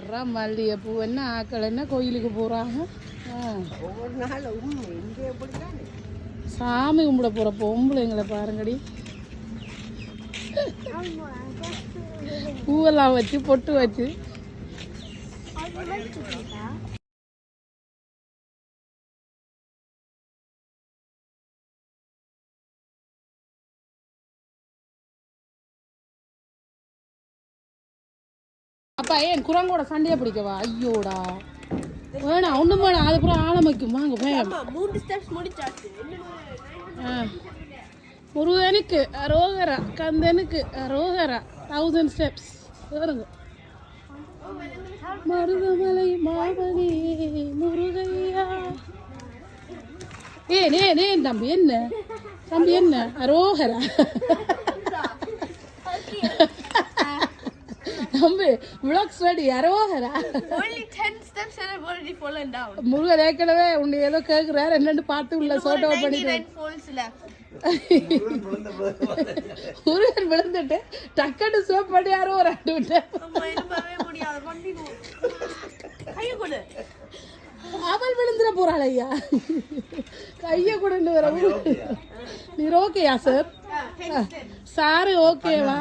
வர்றா மல்லிகைப்பூ என்ன ஆக்கள் என்ன கோயிலுக்கு போகிறாங்க. ஒவ்வொரு நாளும் இங்கே எப்படிதான் சாமி கும்பிட போகிற பொம்பளைங்களை பாருங்கடி. பூவெல்லாம் வச்சு பொட்டு வச்சு அப்பா ஏன் குரங்கோட சண்டையை பிடிக்கவா? ஐயோடா வேணாம் ஒன்றும் வேணாம். அதுக்கப்புறம் ஆழமைக்கும் வாங்க பயம். 3 ஸ்டெப்ஸ் முடிச்சாச்சு. முருகனுக்கு அரோகரா, கந்தனுக்கு அரோகரா, 1000 ஸ்டெப்ஸ் வருங்க. மருதமலை மாமணி முருகையா. ஏன் தம்பி என்ன தம்பி என்ன அரோகரா தம்பி விளாக்ஸ் ரெடி அரோகரா. Only 10 steps and I've already fallen down. Murugan ஏற்கனவே உன்னை ஏதோ கேட்குறாரு என்னன்னு பார்த்து உள்ள சோட்டோ பண்ணி முருகன் விழுந்துட்டு டக்குன்னு சோப் பண்ணி யாரோ ஒரு ஆண்டு விட்டேன். அவள் விழுந்துட போறாள் ஐயா. கையை கொண்டு வர நீர் ஓகேயா சார்? சாரு ஓகேவா?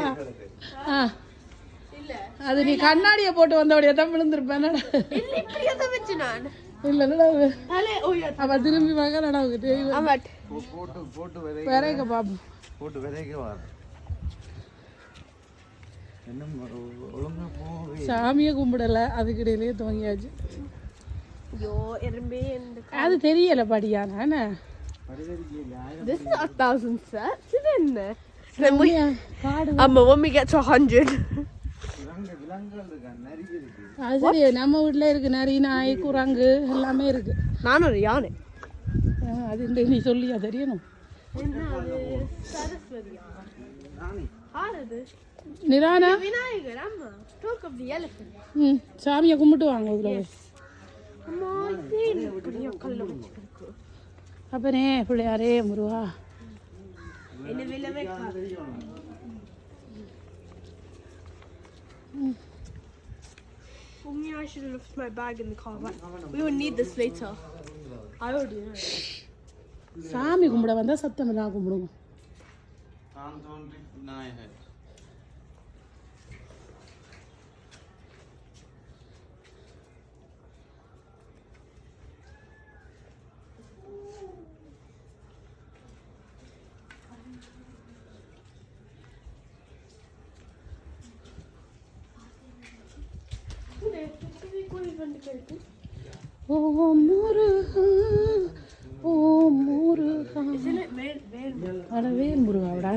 அது நீ கண்ணாடியை போட்டு வந்தபடியே தான் விழுந்திருப்பேன். இல்ல அவ திரும்பி வாங்க நடவுக்கு விரைக்க பாப்போம். சாமியை கும்பிடல அதுக்கு இடையிலேயே துவங்கியாச்சு. அது தெரியல படியான. when we get to 100. அது சரி நம்ம வீட்டுல இருக்கு நிறைய நாய் குரங்கு எல்லாமே இருக்கு. நானும் ஒரு யானை. அது நீ சொல்லியா தெரியணும். நிரானா சாமியை கும்பிட்டு வாங்க இதுல. அப்பனே பிள்ளையாரே முருகா. I should have left my bag in the car. We will need this later. I would do it. சாமி கும்பிட வந்தா சத்தம் இல்லாம கும்பிடுவோம். ஓ முருகா ஓ முருகா. அட வேல் முருகாடா.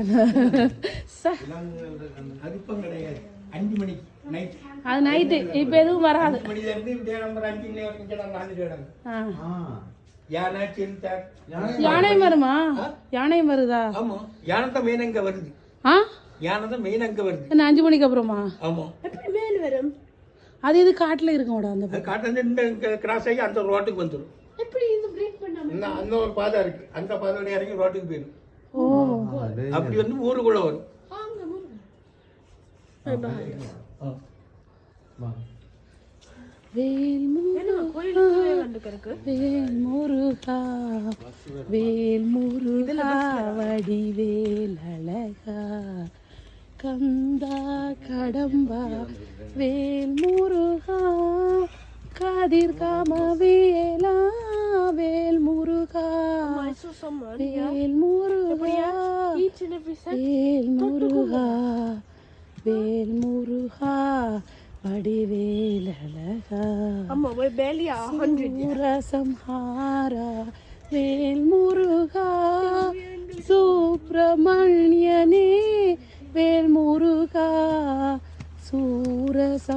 அது நைட்டு இப்ப எதுவும் வராது. யானை வருமா? யானை வருதா? யானை தான் மெயின் அங்க வருது. யானை தான் மெயின் அங்க வருது. 5 மணிக்கு அப்புறமா? ஆமா. எப்படி மேல வரும்? அது இது காட்டுல இருக்கும்டா. அந்த காட்டுல இந்த கிராஸ் ஆகி அந்த ரோட்டுக்கு வந்துடும். எப்படி இந்த பிரேக் பண்ணாம? அந்த ஒரு பாதை இருக்கு. அந்த பாதையோட இறங்கி ரோட்டுக்கு போயிடும். ஓ அப்படி வந்து ஊருக்குள்ள வரும். வேல் முருகா வேல் முருகா வடிவேல் அழகா கந்தா கடம்பா வேல் முருகா கதிர் காமவேலா வேல் முருகா வேல் முருகா வேல் முருகா வேல் முருகா வடிவேல் அழகா சூரசம்ஹாரா வேல் முருகா சுப்பிரமணியனே வேல் முருகா சூரசம்ஹாரா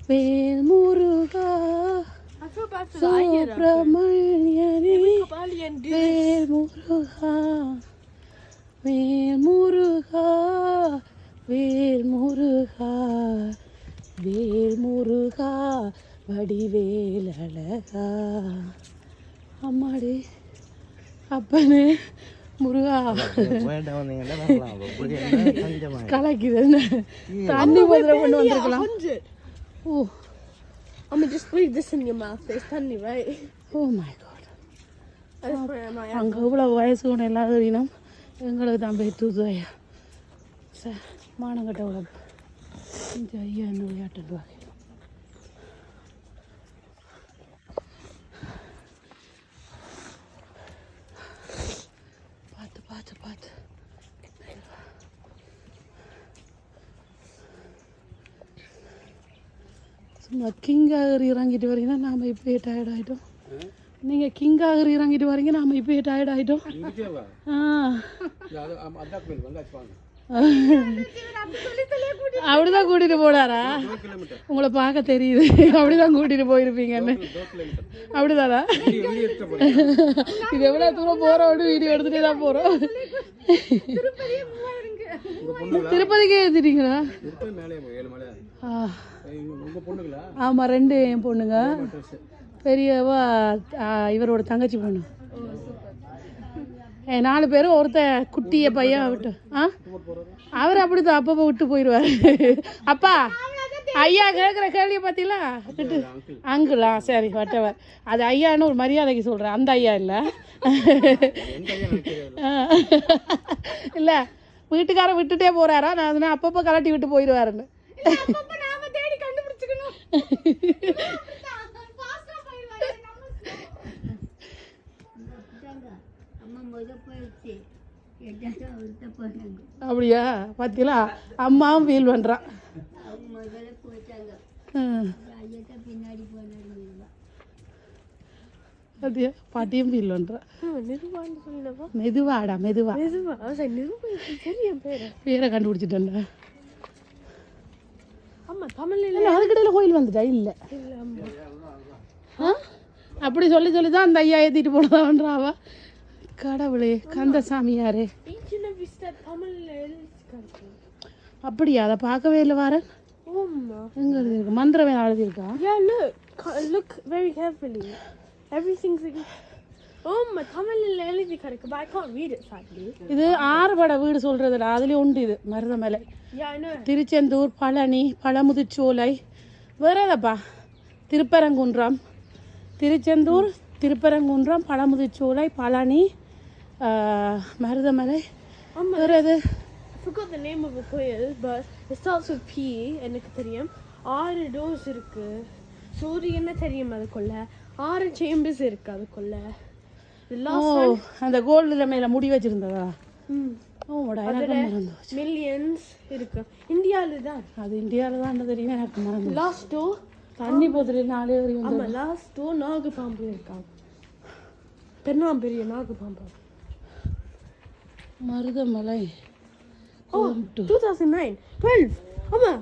வேல் முருகா சுப்பிரமணியனே வேல் முருகா வேல் முருகா வேல் முருகா வேல் முருகா வடிவேல் அழகா. அம்மாடி அப்பனே முருகா கலக்குது. தண்ணி பதில கொண்டு வந்திருக்கலாம். Oh, I'm gonna just leave this in your mouth. It's funny, right? oh my god. I just put it in my eye. அங்கே இவ்வளோ வயசு கொண்ட எல்லா கறினும் எங்களுக்கு தான் போய் தூதுவையா சார் மானங்கட்ட உழப்பு இந்த ஐயா என்ன விளையாட்டுவாங்க. பார்த்து பார்த்து பார்த்து சும்மா கிங்காக இறங்கிட்டு வரீங்கன்னா நாம் இப்போயே டயர்ட் ஆகிட்டோம். நீங்கள் கிங்காக இறங்கிட்டு வரீங்க, நாம் இப்போயே டயர்ட் ஆகிட்டோம். அப்படிதான் கூட்டிட்டு போனாரா? உங்களை பார்க்க தெரியுது, அப்படிதான் கூட்டிட்டு போயிருப்பீங்கன்னு. அப்படிதானா? இது எவ்வளோ தூரம் போகிறோம், வீடியோ எடுத்துகிட்டே தான் போகிறோம். திருப்பதிக்கே எடுத்துட்டீங்களா? ஆமாம், 2 என் பொண்ணுங்க. பெரியவா இவரோட தங்கச்சி பொண்ணு. 4 பேரும் ஒருத்த குட்டிய பையன் விட்டு. அவர் அப்படிதான் அப்பப்போ விட்டு போயிடுவார். அப்பா ஐயா கேட்குற கேள்வியை பார்த்தீங்களா? அங்குளா? சரி, வட்டவர். அது ஐயான்னு ஒரு மரியாதைக்கு சொல்கிறேன், அந்த ஐயா இல்லை. இல்லை, வீட்டுக்காரன் விட்டுட்டே போகிறாரா? நான் அப்பப்போ கலட்டி விட்டு போயிடுவாருன்னு. அப்படியா? பார்த்தீங்களா, அம்மாவும் ஃபீல் பண்ணுறான். அப்படியா? பாட்டியும் ஃபீல் பண்ணுறான். மெதுவாடா, மெதுவா. பேரை கண்டுபிடிச்சிட்டேன்டா. அதுக்கிடையில் கோயில் வந்துட்டா? இல்லை, அப்படி சொல்லி சொல்லி தான் அந்த ஐயா ஏற்றிட்டு போனதான்றாவா. கடவுளே, கந்தசாமியாரே. அப்படியா? அதை பார்க்கவே இல்லை. வாரன் எங்க எழுதிருக்கு? மந்திரமே எழுதியிருக்கா? Look very carefully. Everything's தமிழ்ல எழுதி கிடக்கு, but I can't read it sadly. இது 6 பட வீடு சொல்றதுடா, அதுலயும் உண்டு இது. மருதமலை, திருச்செந்தூர், பழனி, பழமுதிர்ச்சோலை, வேற ஏதப்பா? திருப்பரங்குன்றம், திருச்செந்தூர், திருப்பரங்குன்றம், பழமுதிர்ச்சோலை, பழனி, மருதமலை, வேற எது? I forgot the name of the கோயில், but it starts with P. எனக்கு தெரியும். 6 doors இருக்கு. சூரியனை தெரியும், அதுக்குள்ள 6 chambers இருக்கு. அதுக்குள்ள அந்த கோல்டுல மேல முடி வச்சிருந்ததா? மில்லியன்ஸ் இருக்கு. இந்தியால தான். அது இந்தியால தான் தெரியும், எனக்கு மறந்து. லாஸ்ட் டோர் தண்ணி போதுல 4 வரி வந்து. ஆமா, லாஸ்ட் டோர் நாகபாம்பு இருக்காங்க. பெரிய நாகபாம்பு. மருதமலை. 2009, 12. ஆமா,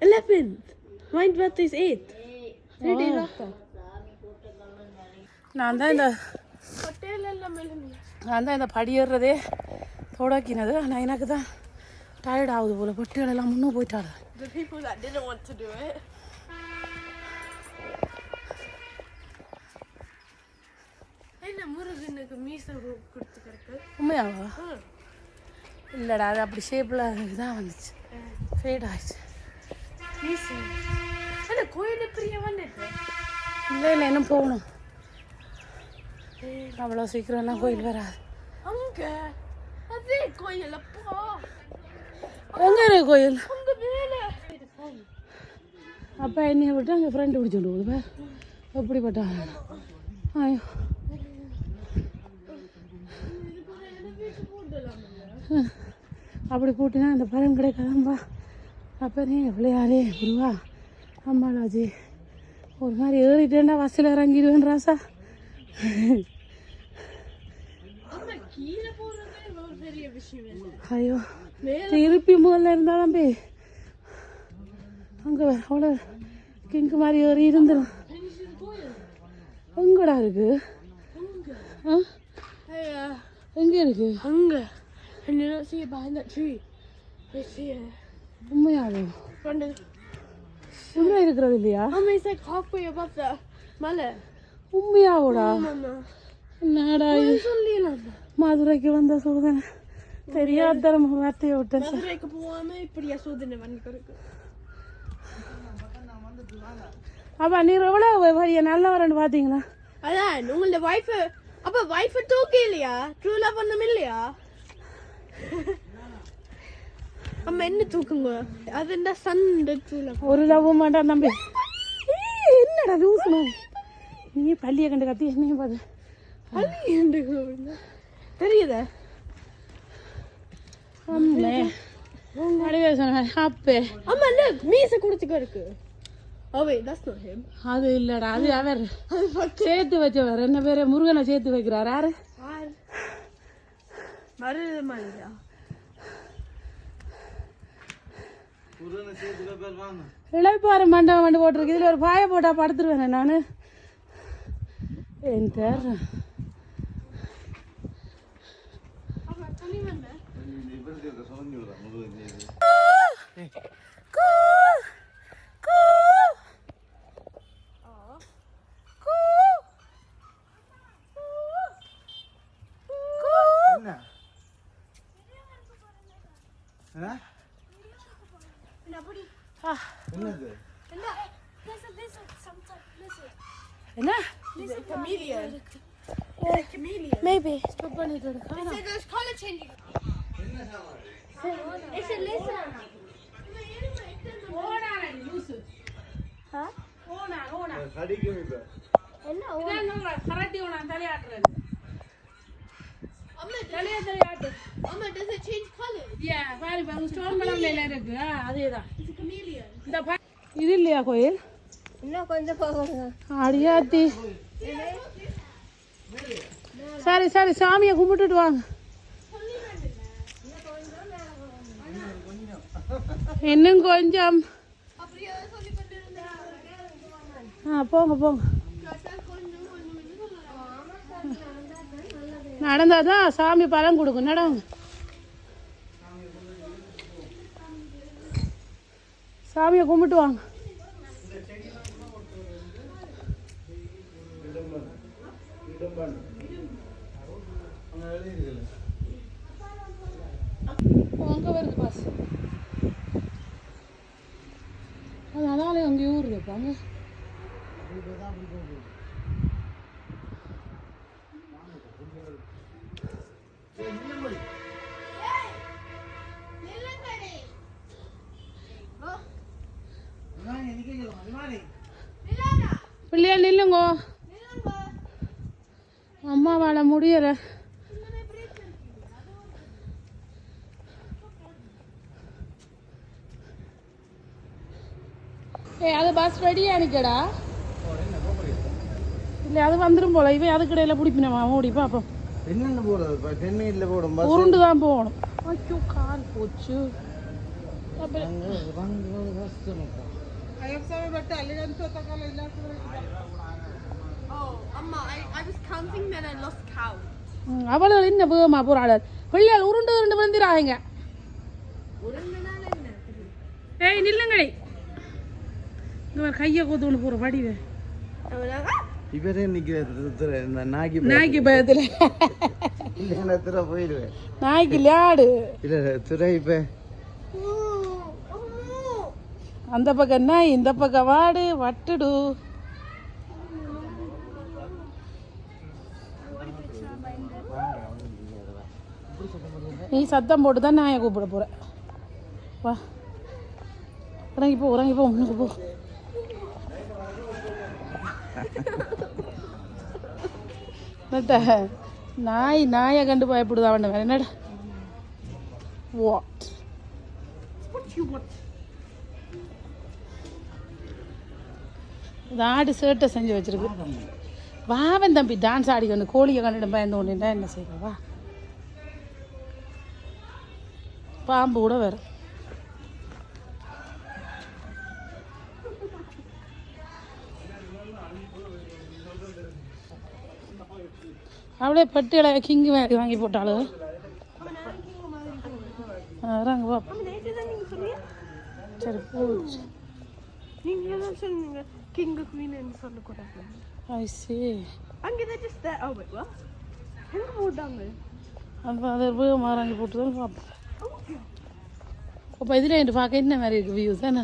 11th. My birthday is 8th. 3 days after. நான் தான் இந்த படி ஏறுறதே தொடக்கினது. ஆனால் எனக்கு தான் டயர்ட் ஆகுது போல. பொட்டிகள் எல்லாம் முன்னும் போயிட்டாரு. The people that didn't want to do it. என்ன முருகனுக்கு மீசை கொடுத்து கிடக்கு? உண்மையாவா? இல்லைடா, அது அப்படி ஷேப்பில் இதாக வந்துச்சு, ஃபேட் ஆயிடுச்சு. மீசை என்ன கோயில் பிரியவன்? இல்லை இல்லை, இன்னும் போகணும். அவ்வளோ சீக்கிரம்லாம் கோயில் வராது. அங்க அதே கோயில். அப்பா, எங்கே இருக்கு கோயில்? அங்க மேலே. அப்போ என்னைய விட்டு அங்கே ஃப்ரெண்டு பிடிச்சிட்டு போகுது. எப்படிப்பட்ட ஐயோ, அப்படி கூட்டினா அந்த பழம் கிடைக்காதம்பா. அப்போ நீ எவ்வளோயாரே குருவா அம்மாளாஜி ஒரு மாதிரி ஏறிட்டேன்டா, பஸ்ஸில் இறங்கிடுவேன் ராசா. ஐயோ, திருப்பி முதல்ல இருந்தாலும் போய் அங்கே அவ்வளோ கிங்கு மாதிரி ஏறி இருந்துடும். எங்கடா இருக்கு? எங்கே இருக்கு? அங்கே. And you don't see it behind that tree. I see it. உண்மையாவே உண்மையா இருக்கிறது இல்லையா? Mama, it's like halfway above the மலை. உண்மையாவோடா? என்னடா சொல்லலாம். மதுரைக்கு வந்த சோதனை தெரியாத வார்த்தையை விட்டேன். மதுரைக்கு போகாம இப்படியா சோதனை பண்ணி கிடக்கு? அப்பா நீ எவ்வளோ வரிய நல்லா வரேன்னு பார்த்தீங்களா? அதான் உங்களோட வைஃப் அப்ப வைஃப் தூக்கி இல்லையா? ட்ரூ லவ் ஒண்ணும் இல்லையா? அம்மா என்ன தூக்குங்க? அது என்ன சண்டை ட்ரூ லவ்? ஒரு லவ்வும் மாட்டான் தம்பி. என்னடா லூசுமா நீ பள்ளியை கண்டு கத்தி என்ன பாரு தெரியுதா? அம்மே அடிவே சொன்னேன் அப்பே. அம்மா இல்ல மீச குடிச்சுக்க இருக்கு. Oh wait, that's not him. அது இல்லடா, அது அவர் சேர்த்து வச்சவர். என்ன பேரு? முருகனை சேர்த்து வைக்கிறார். யாரு? மருதமலையா? இளைப்பாறு மண்டபம் மண்டு போட்டிருக்கு. இதுல ஒரு பாய போட்டா படுத்துருவேன் நானு. என் பேர் என்ன? Chameleon. Chameleon. மேபி ஸ்டாப் பண்ணிட்டு There's color changing. It's a lizard. ஓடானடி loose. Huh? ஓனா கடிக்கும் இப்ப. என்ன என்ன கராட்டி ஓனா தலையாடுறது. அம்மா தலையாட்டு. அம்மா does it change color? பாரு பாரு ஸ்டோன் கலர்ல இருக்கு. அதேதான். It's a chameleon. இந்த இது இல்லையா கோயில்? இன்னும் கொஞ்சம் போகுங்க. அடியாத்தி. சரி சரி சாமியை கும்பிட்டுட்டு வாங்க. இன்னும் கொஞ்சம். போங்க போங்க. நடந்தாதான் சாமி பலம் கொடுக்கும். நடங்க. சாமியை கும்பிட்டு வாங்க. அங்கே வருது பாஸ். அதனால அங்கே ஊர் இருப்பாங்க. பிள்ளையா நில்லுங்கோ. அம்மா வாழ முடியல. அது பஸ் ரெடியா நிக்கடா? இல்லை அது வந்துடும் போல. இவன் அதுக்கு இடையில பிடிப்பினமா ஓடி பார்ப்போம். என்னென்ன போறது? சென்னையில் போடும் உருண்டு தான் போகணும். ஐயோ கால் போச்சு. அவளு என்ன வேகமா போறாள். பிள்ளைகள் உருண்டு உருண்டு விழுந்துறாங்க. ஏய் நில்லுங்கடி. கையை கோத்து போற படிவே. இவரே நிக்கிறது நாய்க்கு பயத்துல போயிடுவேன். நாய்க்கு லியாடு இல்ல துறை இப்ப அந்த பக்கம் நாய் இந்த பக்கம் வாடு வட்டுடு. நீ சத்தம் போட்டு தான் நாயை கூப்பிட போற. வா இறங்கி போ இறங்கி போ முன்னுக்கு போ. நாய் நாயை கண்டு பயப்படுதா வேண்டாம். வேற என்னடா? வாட் இது ஆடு சேட்டை செஞ்சு வச்சிருக்கு. வாவன் தம்பி டான்ஸ் ஆடிக்கணும். கோழியை கண்டுட்டு பயந்து கொண்டுட்டா என்ன செய்யணும்? வா பாம்பு கூட வேற. அவளே பட்டியலை கிங்கு வாங்கி போட்டாளு. இறங்க வா. சரி போச்சு. நீங்க என்ன சொன்னீங்க? கிங் குவீன் ன்னு சொல்ல கூடாது. ஐ சீ. அங்க just that. Oh wait, what? எங்க போட்டாங்க? அது வாங்கி போட்டு தான் பார்ப்போம். அப்போ இதில் என்று பார்க்க என்ன மாதிரி இருக்குது வியூஸ் தானே?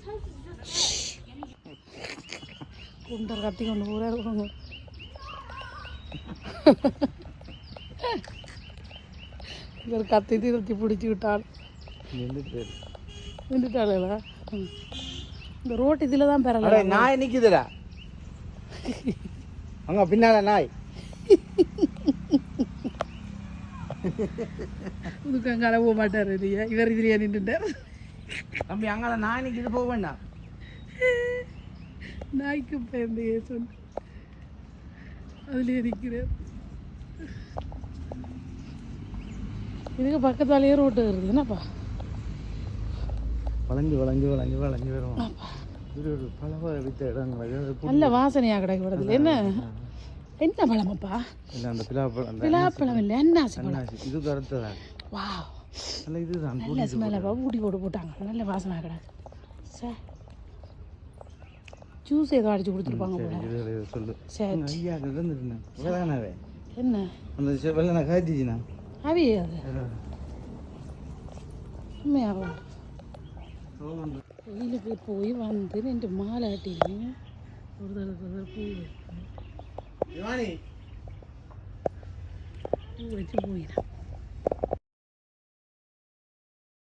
house is just குண்டர் கத்தி கொண்டு போகிறாரு. இவர் கத்தி திருத்தி பிடிச்சி விட்டாள். நின்றுட்டாளா? இந்த ரோட்டு இதில் தான் பெறல. நாய் நிக்குதுடா அங்க பின்னால நாய். இதுக்கு அங்கால போக மாட்டார் இல்லையா? இவர் இதுலையா நின்றுட்டார். தம்பி அங்கால நாய் நிக்குது, போக வேண்டாம். நாய்க்கு பயந்து சொன்ன அதுலேயே நிற்கிறேன். இதுக்கு பக்கத்தாலேயே ரோட்டு வருது. என்னப்பா வளைஞ்சு வளைஞ்சு வளைஞ்சு வளைஞ்சு வரும். இது ஒரு பழவ வித்த இடங்கள் நல்ல வாசனையாக கிடைக்க வருது. என்ன என்ன பழமப்பா? இல்லை அந்த பிலாப்பழம். பிலாப்பழம் இல்லை, என்ன இது கருத்ததா? வா இல்லை இதுதான் நல்ல ஸ்மெல்லப்பா. ஊட்டி போட்டு போட்டாங்க, நல்ல வாசனை கிடக்கு. சார் ஜூஸ் ஏதோ அடிச்சு கொடுத்துருப்பாங்க போல. சொல்லு. சரி ஐயா இருந்துருந்தேன். என்ன அந்த வெள்ளை காய்ச்சிச்சுண்ணா அவிய அது உண்மையாக கோயிலுக்கு போய் வந்து ரெண்டு மாலை ஆட்டிங்க. ஒரு தடவை பூ பூ வச்சு போயிடும்.